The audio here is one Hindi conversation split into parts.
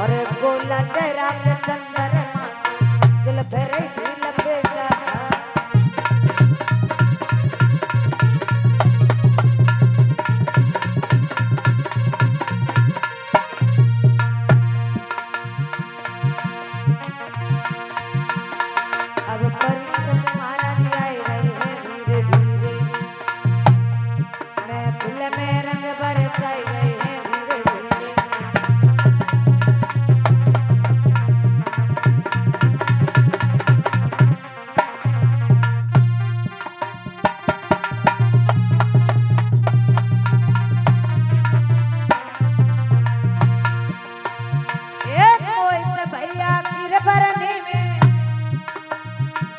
और गोला चेहरा के चंद्रमा चल फेरे थी लपेटा अब परीक्षक महाराज आए रहे हैं धीरे धीरे महफिल में रंग बरसाए गए हैं धीरे धीरे एक मोहित भैया की भरने में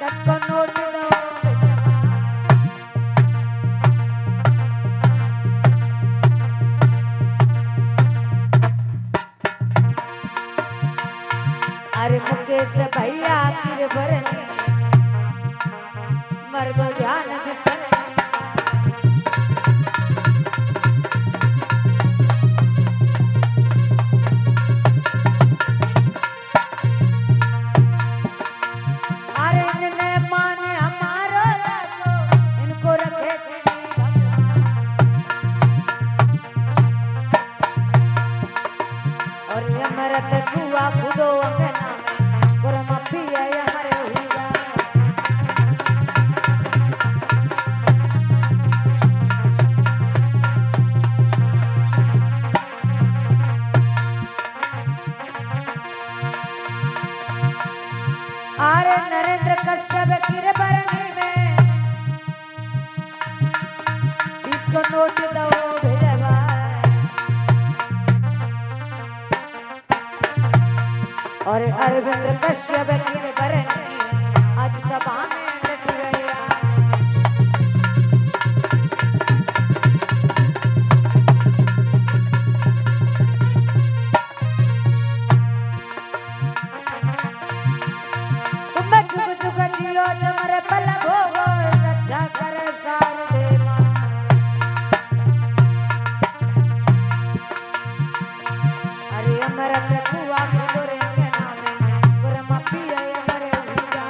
10 को नोट दो अरे मुकेश भैया की भरने मर्दो ध्यान बिसरने अरे इनने माने हमारो लालो इनको रखे श्री भगवान और ये मरत कुआ खुदो अंगना में गुरम पिया हमारे हुआ अरे नरेंद्र कश्यप की भरनी में 20 को नोट दो भेजवा और अरविंद कश्यप की भरनी आज सभा में डट गया जुग जुग जियो जमरे पल भोग रक्षा करे सार दे मां अरे अमरत कुआ खुदरे अंगना में गुरम पिया हमारे हुआ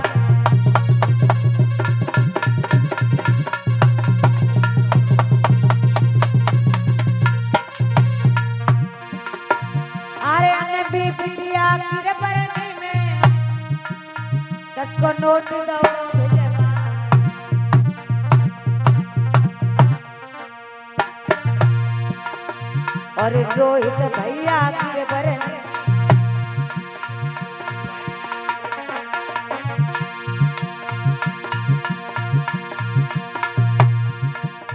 अरे अन्य भी बिटिया की भरनी में 10 को नोट दो भेजवा और रोहित भैया की भरनी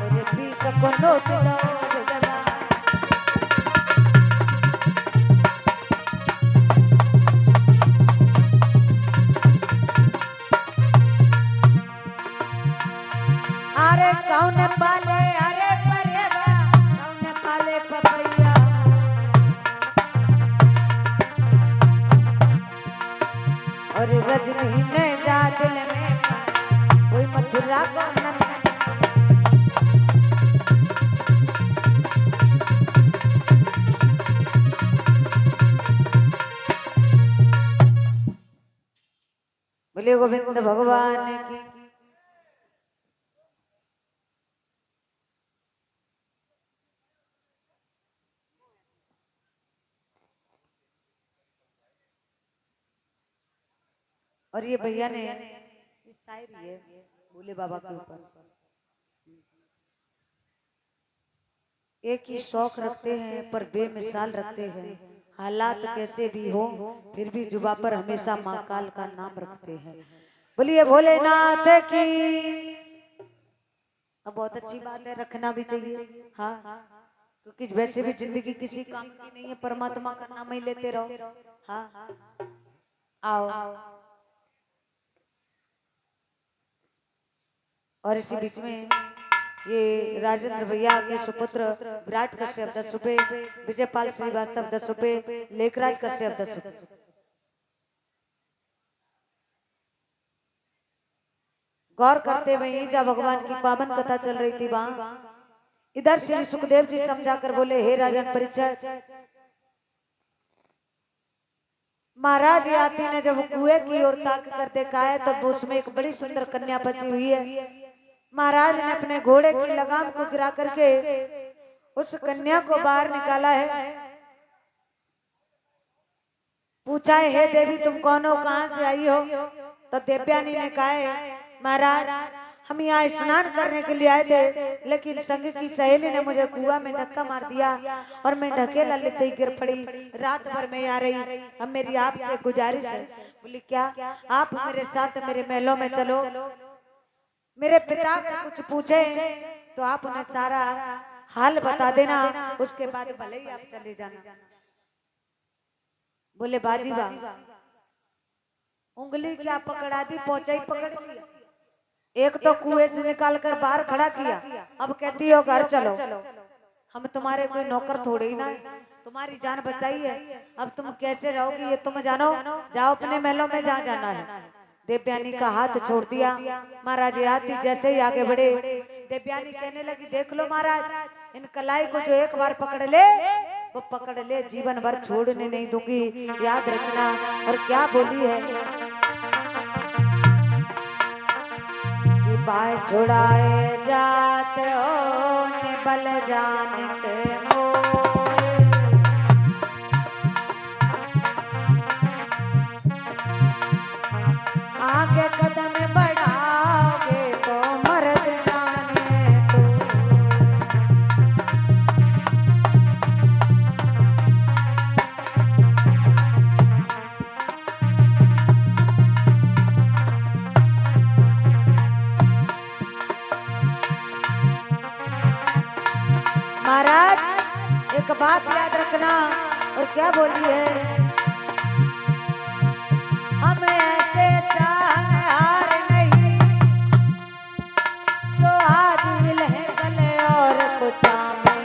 और 20 को नोट दो भेजवा अरे कौन पाले अरे परेवा कौन पाले पपैया और रजनी ने जा दिल में कोई मथुरा को नंदन बोले गोविंद भगवान की और ये भैया ने ये शायरी है भोले बाबा के ऊपर एक ही शौक रखते हैं पर बेमिसाल रखते हैं हालात कैसे भी हो फिर भी जुबा पर हमेशा महाकाल का नाम रखते हैं बोलिए भोलेनाथ की अब बहुत अच्छी बात है रखना भी चाहिए हाँ क्योंकि वैसे भी जिंदगी किसी काम की नहीं है परमात्मा का नाम ही लेते रहो हाँ आओ और इसी बीच में ये राजेंद्र भैया के सुपुत्र विराट कश्यप 10 रुपए विजयपाल श्रीवास्तव 10 रुपए लेखराज कश्यप 10 रुपए गौर करते हुए जब भगवान की पावन कथा चल रही थी वहां इधर श्री सुखदेव जी समझाकर बोले हे राजन परीक्षित महाराज याति ने जब कुएं की ओर ताक कर देखा है तब उसमें एक बड़ी सुंदर कन्या बची हुई है। महाराज ने अपने घोड़े की लगाम को गिरा करके उस कन्या को बाहर निकाला है। पूछा है, हे देवी तुम कौन हो, कहाँ से आई हो? तो देवयानी ने कहा है, महाराज हम यहाँ स्नान करने के लिए आए थे, लेकिन संग की सहेली ने मुझे कुआं में धक्का मार दिया और मैं ढकेला लेते ही गिर पड़ी। रात भर में आ रही, अब मेरी आपसे गुजारिश है। बोली क्या? आप मेरे साथ मेरे महलों में चलो, मेरे पिता अगर कुछ पूछे तो आप उन्हें सारा हाल बता देना, उसके बाद भले ही आप चले जाना। बोले बाजी बा, उंगली क्या पकड़ा दी, पहुंचा ही पकड़ लिया। एक तो कुएं से निकाल कर बाहर खड़ा किया, अब कहती हो घर चलो। हम तुम्हारे कोई नौकर थोड़े ही ना है, तुम्हारी जान बचाई है, अब तुम कैसे रहोगी ये तुम जानो, जाओ अपने महलों में जहाँ जाना है। देवयानी का हाथ छोड़ दिया। महाराज याति जैसे ही आगे बढ़े, देवयानी कहने लगी, देख लो महाराज, इन कलाई को जो एक बार पकड़ ले वो पकड़ ले, जीवन भर छोड़ने नहीं दूंगी, याद रखना। और क्या बोली है कि बाय छुड़ाए जात हो निबल जान के मोए, आगे कदम बढ़ाओगे तो मर्द जाने तू। महाराज एक बात याद रखना। और क्या बोली है, हम ऐसे चाहनिहार नहीं जो आज हिल है गले और कुछ में,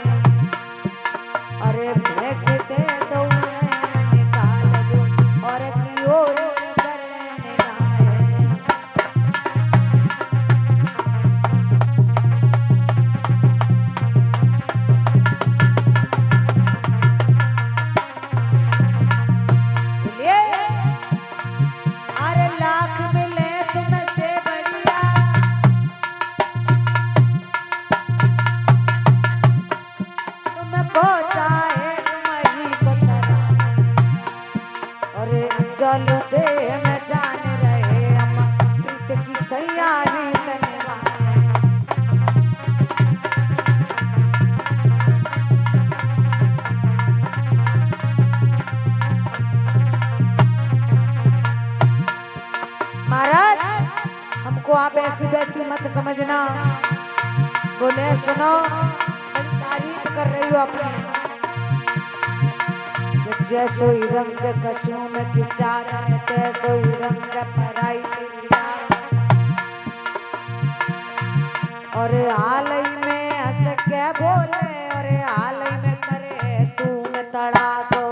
अरे फेंक दे दो उन्हें निकाल जो और की ओर करने गाए। अरे लाख मिले तुमसे बढ़िया, तुमको चाहे तुम ही को सराहे, अरे चलो दे में जान रहे हम प्रीत की सैयारी धन्यवाद। महाराज हमको आप ऐसी वैसी मत समझना। बोले सुनो, बड़ी तारीफ कर रही हो अपनी, जैसो ही रंग कसूम की चादर तैसो ही रंग पराई लिया, और हाल ही में हंस के बोले और हाल ही में करे तुम तड़ा दो।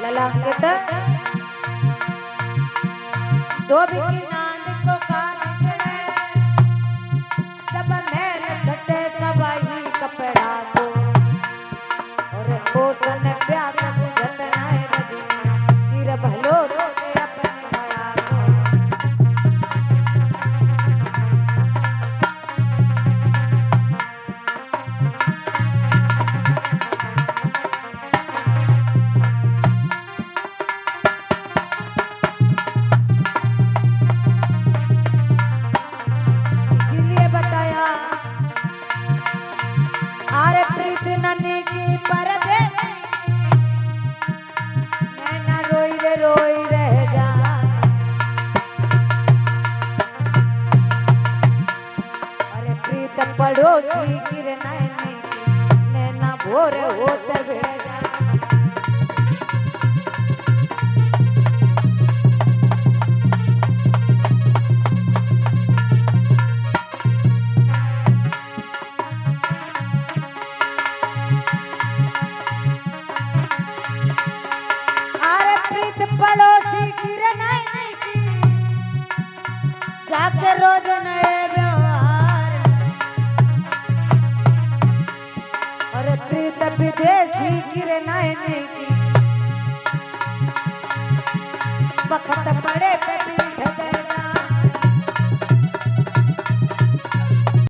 ललांगित धोबी की नांद को काट गए, जब मैल छटे सबाई कपड़ा दो, और कोसन प्यास बुझत नाय रजनी, नीर भलो रोते अपने गड़ा दो। इसीलिए बताया, अरे प्रीत नन्ही की परदेसी की, नैना रोई रे रोई रह जाए, अरे प्रीत पड़ोसी की रे नैनी की, नैना भोर होते भिड़ जाए। अरे प्रीत पड़ोसी की रे नैनी की, जाके रोज नए व्यवहार, अरे प्रीत विदेशी की रे नैने की बखत पड़े पे